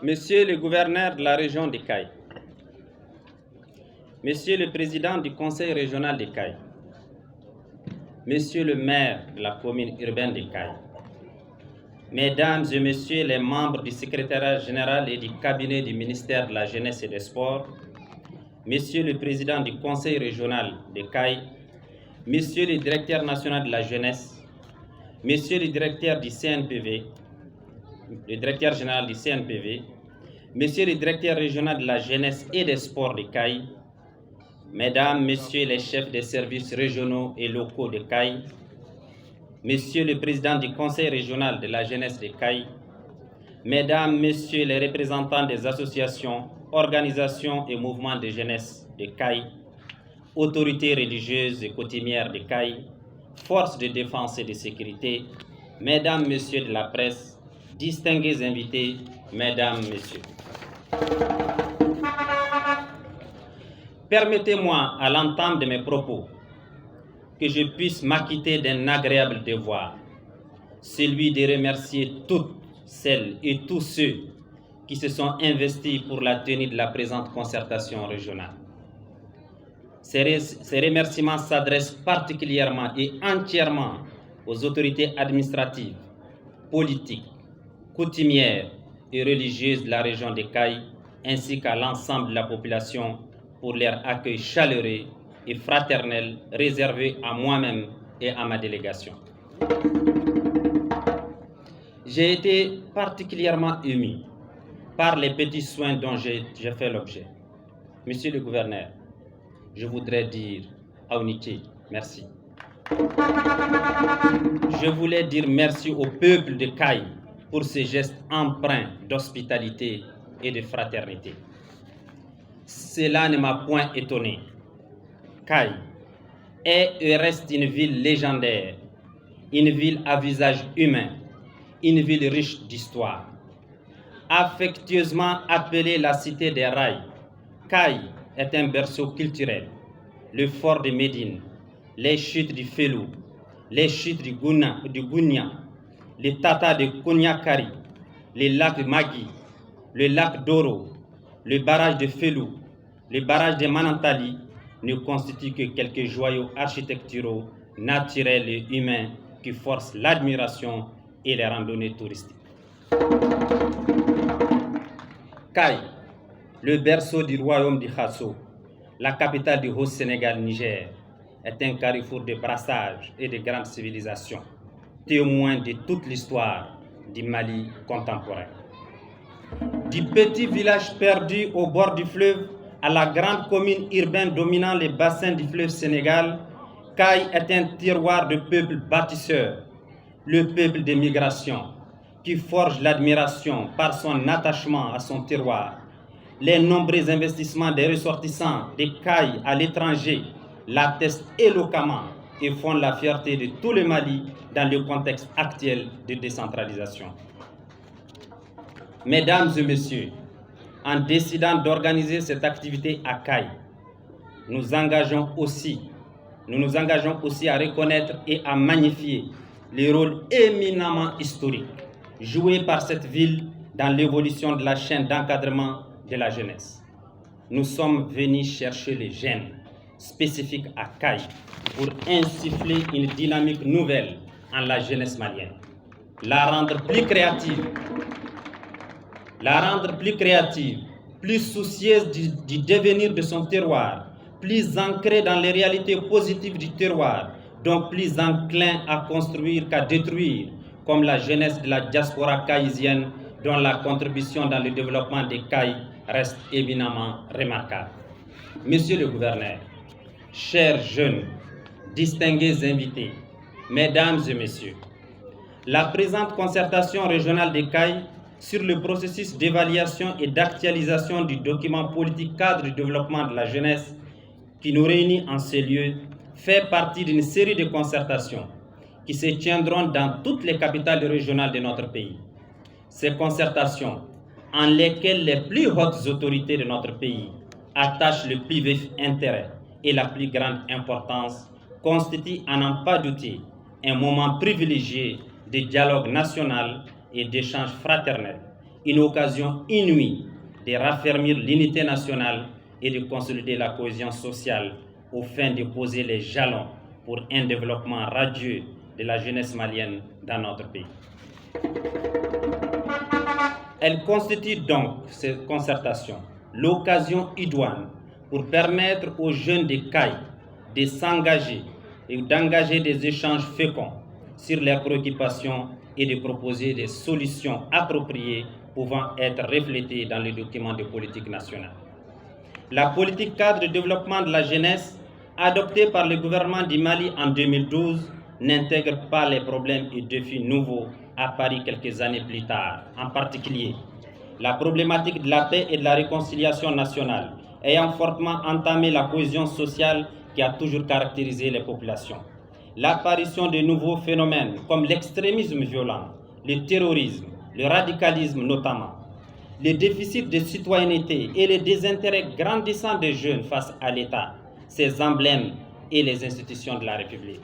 Monsieur le gouverneur de la région de Caille, Monsieur le président du conseil régional de Caille, Monsieur le maire de la commune urbaine de Caille, Mesdames et Messieurs les membres du secrétariat général et du cabinet du ministère de la Jeunesse et des Sports, Monsieur le président du conseil régional de Caille, Monsieur le directeur national de la jeunesse, Monsieur le directeur du CNPV, le directeur général du CNPV, Monsieur le directeur régional de la jeunesse et des sports de Caille, Mesdames, Messieurs les chefs des services régionaux et locaux de Caille, Monsieur le président du conseil régional de la jeunesse de Caille, Mesdames, Messieurs les représentants des associations, organisations et mouvements de jeunesse de Caille, autorités religieuses et coutumières de Caille, forces de défense et de sécurité, Mesdames, Messieurs de la presse, distingués invités, Mesdames, Messieurs. Permettez-moi, à l'entame de mes propos, que je puisse m'acquitter d'un agréable devoir, celui de remercier toutes celles et tous ceux qui se sont investis pour la tenue de la présente concertation régionale. Ces remerciements s'adressent particulièrement et entièrement aux autorités administratives, politiques, coutumières et religieuses de la région de Caille, ainsi qu'à l'ensemble de la population pour leur accueil chaleureux et fraternel réservé à moi-même et à ma délégation. J'ai été particulièrement ému par les petits soins dont j'ai fait l'objet. Monsieur le gouverneur, je voudrais dire à Unité, merci. Je voulais dire merci au peuple de Caille pour ce geste empreint d'hospitalité et de fraternité. Cela ne m'a point étonné. Caille est et reste une ville légendaire, une ville à visage humain, une ville riche d'histoire. Affectueusement appelée la cité des rails, Caille est un berceau culturel. Le fort de Médine, les chutes du Félou, les chutes du Gounia, les tatas de Kounyakari, les lacs de Magui, le lac d'Oro, le barrage de Félou, le barrage de Manantali ne constituent que quelques joyaux architecturaux, naturels et humains qui forcent l'admiration et les randonnées touristiques. Caille, le berceau du royaume du Khasso, la capitale du Haut-Sénégal, Niger, est un carrefour de brassage et de grandes civilisations, témoin de toute l'histoire du Mali contemporain. Du petit village perdu au bord du fleuve à la grande commune urbaine dominant les bassins du fleuve Sénégal, Caille est un terroir de peuple bâtisseur, le peuple des migrations, qui forge l'admiration par son attachement à son terroir. Les nombreux investissements des ressortissants de Caille à l'étranger l'attestent éloquemment et font la fierté de tout le Mali dans le contexte actuel de décentralisation. Mesdames et Messieurs, en décidant d'organiser cette activité à Caille, nous nous engageons aussi à reconnaître et à magnifier le rôle éminemment historique joué par cette ville dans l'évolution de la chaîne d'encadrement de la jeunesse. Nous sommes venus chercher les gènes spécifiques à Caille pour insuffler une dynamique nouvelle en la jeunesse malienne, la rendre plus créative, plus soucieuse du devenir de son terroir, plus ancrée dans les réalités positives du terroir, donc plus enclin à construire qu'à détruire, comme la jeunesse de la diaspora caïsienne dont la contribution dans le développement des Cailles reste éminemment remarquable. Monsieur le gouverneur, chers jeunes, distingués invités, mesdames et messieurs, la présente concertation régionale des Cailles sur le processus d'évaluation et d'actualisation du document politique cadre du développement de la jeunesse qui nous réunit en ces lieux fait partie d'une série de concertations qui se tiendront dans toutes les capitales régionales de notre pays. Ces concertations, en lesquelles les plus hautes autorités de notre pays attachent le plus vif intérêt et la plus grande importance, constituent, à n'en pas douter, un moment privilégié de dialogue national et d'échange fraternel une occasion inouïe de raffermir l'unité nationale et de consolider la cohésion sociale aux fins de poser les jalons pour un développement radieux de la jeunesse malienne dans notre pays. Elle constitue donc, cette concertation, l'occasion idoine pour permettre aux jeunes de CAI de s'engager et d'engager des échanges féconds sur leurs préoccupations et de proposer des solutions appropriées pouvant être reflétées dans les documents de politique nationale. La politique cadre de développement de la jeunesse, adoptée par le gouvernement du Mali en 2012, n'intègre pas les problèmes et défis nouveaux apparus quelques années plus tard, en particulier la problématique de la paix et de la réconciliation nationale, ayant fortement entamé la cohésion sociale qui a toujours caractérisé les populations. L'apparition de nouveaux phénomènes comme l'extrémisme violent, le terrorisme, le radicalisme notamment, le déficit de citoyenneté et le désintérêt grandissant des jeunes face à l'État, ses emblèmes et les institutions de la République.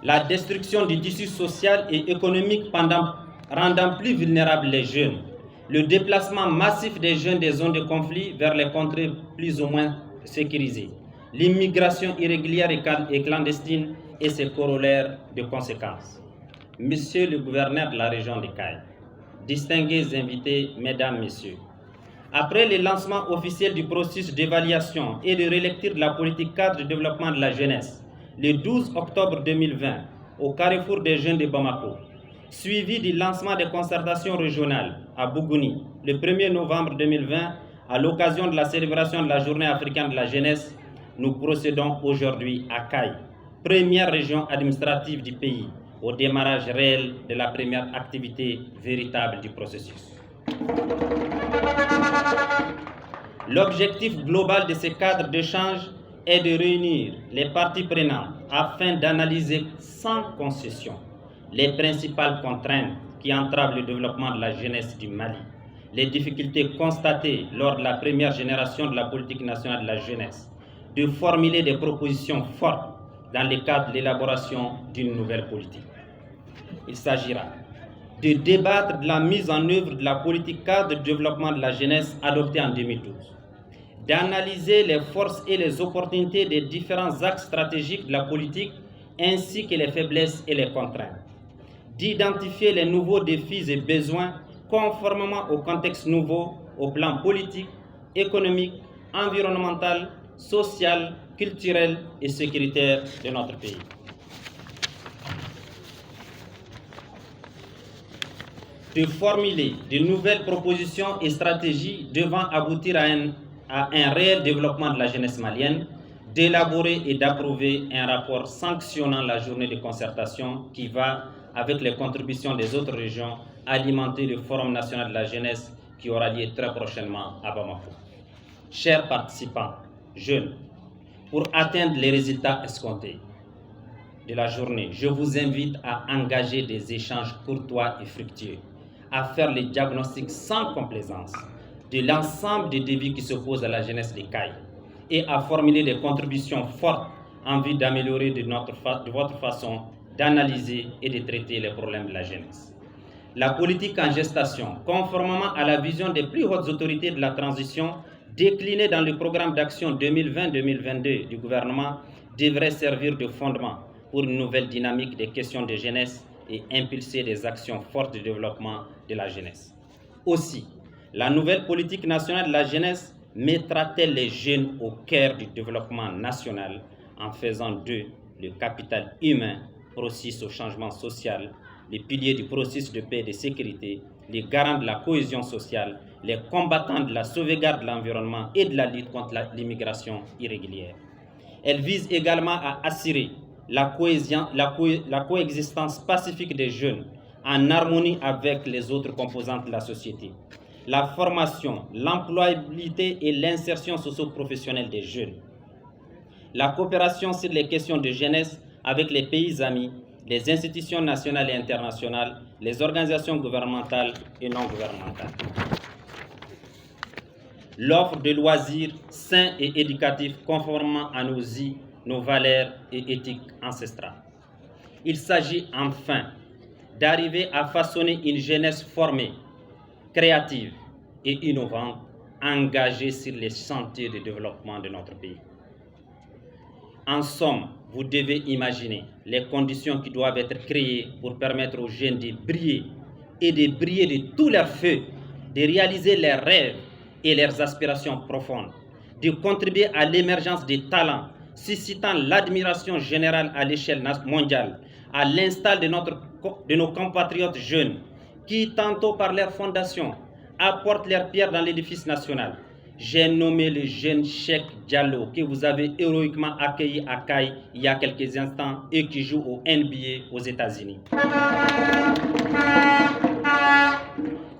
La destruction du tissu social et économique rendant plus vulnérables les jeunes, le déplacement massif des jeunes des zones de conflit vers les contrées plus ou moins sécurisées, l'immigration irrégulière et clandestine et ses corollaires de conséquences. Monsieur le gouverneur de la région de CAI, distingués invités, mesdames, messieurs, après le lancement officiel du processus d'évaluation et de relecture de la politique cadre de développement de la jeunesse, le 12 octobre 2020, au Carrefour des Jeunes de Bamako, suivi du lancement des concertations régionales à Bougouni, le 1er novembre 2020, à l'occasion de la célébration de la Journée africaine de la jeunesse, nous procédons aujourd'hui à CAI, première région administrative du pays, au démarrage réel de la première activité véritable du processus. L'objectif global de ce cadre d'échange est de réunir les parties prenantes afin d'analyser sans concession les principales contraintes qui entravent le développement de la jeunesse du Mali, les difficultés constatées lors de la première génération de la politique nationale de la jeunesse, de formuler des propositions fortes dans le cadre de l'élaboration d'une nouvelle politique. Il s'agira de débattre de la mise en œuvre de la politique cadre de développement de la jeunesse adoptée en 2012, d'analyser les forces et les opportunités des différents axes stratégiques de la politique ainsi que les faiblesses et les contraintes, d'identifier les nouveaux défis et besoins conformément au contexte nouveau au plan politique, économique, environnemental, social, culturel et sécuritaire de notre pays. De formuler de nouvelles propositions et stratégies devant aboutir à un réel développement de la jeunesse malienne, d'élaborer et d'approuver un rapport sanctionnant la journée de concertation qui va, avec les contributions des autres régions, alimenter le Forum national de la jeunesse qui aura lieu très prochainement à Bamako. Chers participants, jeunes, pour atteindre les résultats escomptés de la journée, je vous invite à engager des échanges courtois et fructueux, à faire les diagnostics sans complaisance de l'ensemble des défis qui se posent à la jeunesse des CAI et à formuler des contributions fortes en vue d'améliorer de votre façon d'analyser et de traiter les problèmes de la jeunesse. La politique en gestation, conformément à la vision des plus hautes autorités de la transition déclinée dans le programme d'action 2020-2022 du gouvernement, devrait servir de fondement pour une nouvelle dynamique des questions de jeunesse et impulser des actions fortes de développement de la jeunesse. Aussi, la nouvelle politique nationale de la jeunesse mettra-t-elle les jeunes au cœur du développement national en faisant d'eux le capital humain processus au changement social, les piliers du processus de paix et de sécurité, les garants de la cohésion sociale, les combattants de la sauvegarde de l'environnement et de la lutte contre l'immigration irrégulière. Elle vise également à assurer la coexistence pacifique des jeunes en harmonie avec les autres composantes de la société, la formation, l'employabilité et l'insertion socio-professionnelle des jeunes, la coopération sur les questions de jeunesse avec les pays amis, les institutions nationales et internationales, les organisations gouvernementales et non gouvernementales. L'offre de loisirs sains et éducatifs conformément à nos valeurs et éthiques ancestrales. Il s'agit enfin d'arriver à façonner une jeunesse formée, créative et innovante, engagée sur les chantiers de développement de notre pays. En somme, vous devez imaginer les conditions qui doivent être créées pour permettre aux jeunes de briller et de briller de tous leurs feux, de réaliser leurs rêves et leurs aspirations profondes, de contribuer à l'émergence des talents, suscitant l'admiration générale à l'échelle mondiale, à l'instar de nos compatriotes jeunes, qui, tantôt par leur fondation, apportent leur pierre dans l'édifice national. J'ai nommé le jeune Cheikh Diallo, que vous avez héroïquement accueilli à CAI il y a quelques instants et qui joue au NBA aux États-Unis.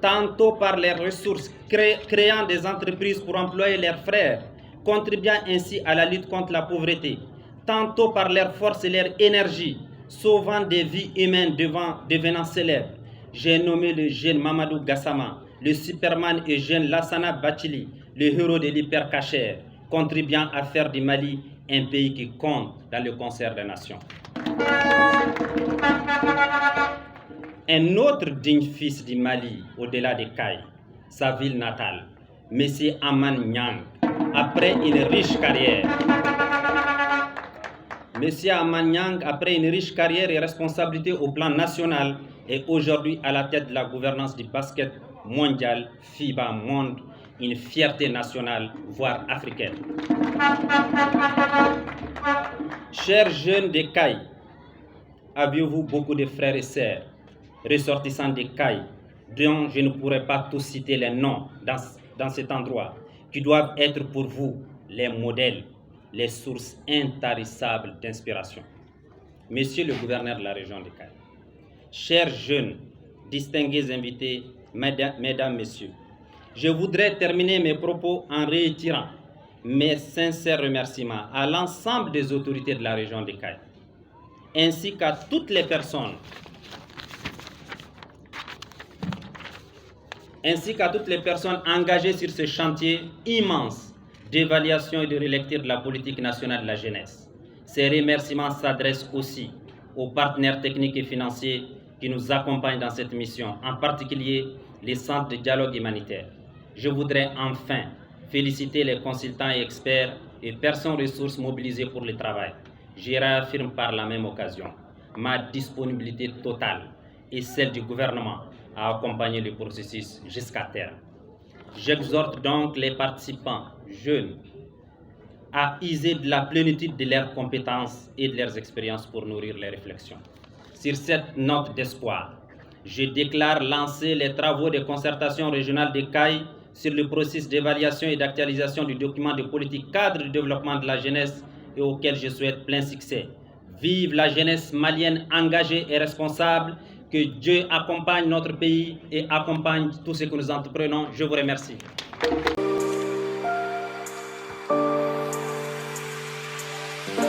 Tantôt par les ressources, créant des entreprises pour employer leurs frères, contribuant ainsi à la lutte contre la pauvreté, tantôt par leur force et leur énergie, sauvant des vies humaines devenant célèbres. J'ai nommé le jeune Mamadou Gassama, le Superman et jeune Lassana Bathily, le héros de l'hypercachère, contribuant à faire du Mali un pays qui compte dans le concert des nations. Un autre digne fils du Mali, au-delà de CAI, sa ville natale, M. Aman Niang, après une riche carrière. M. Aman Niang, après une riche carrière et responsabilité au plan national, est aujourd'hui à la tête de la gouvernance du basket mondial FIBA Monde, une fierté nationale, voire africaine. Chers jeunes de CAI, avez-vous beaucoup de frères et sœurs ressortissants de CAI, dont je ne pourrais pas tous citer les noms dans cet endroit, qui doivent être pour vous les modèles, les sources intarissables d'inspiration. Monsieur le gouverneur de la région de CAI, chers jeunes, distingués invités, mesdames, messieurs, je voudrais terminer mes propos en réitérant mes sincères remerciements à l'ensemble des autorités de la région de CAI, ainsi qu'à toutes les personnes engagées sur ce chantier immense d'évaluation et de relecture de la politique nationale de la jeunesse. Ces remerciements s'adressent aussi aux partenaires techniques et financiers qui nous accompagnent dans cette mission, en particulier les centres de dialogue humanitaire. Je voudrais enfin féliciter les consultants et experts et personnes ressources mobilisées pour le travail. Je réaffirme par la même occasion ma disponibilité totale et celle du gouvernement à accompagner le processus jusqu'à terme. J'exhorte donc les participants jeunes à user de la plénitude de leurs compétences et de leurs expériences pour nourrir les réflexions. Sur cette note d'espoir, je déclare lancer les travaux de concertation régionale de CAI sur le processus d'évaluation et d'actualisation du document de politique cadre du développement de la jeunesse et auquel je souhaite plein succès. Vive la jeunesse malienne engagée et responsable. Que Dieu accompagne notre pays et accompagne tout ce que nous entreprenons. Je vous remercie.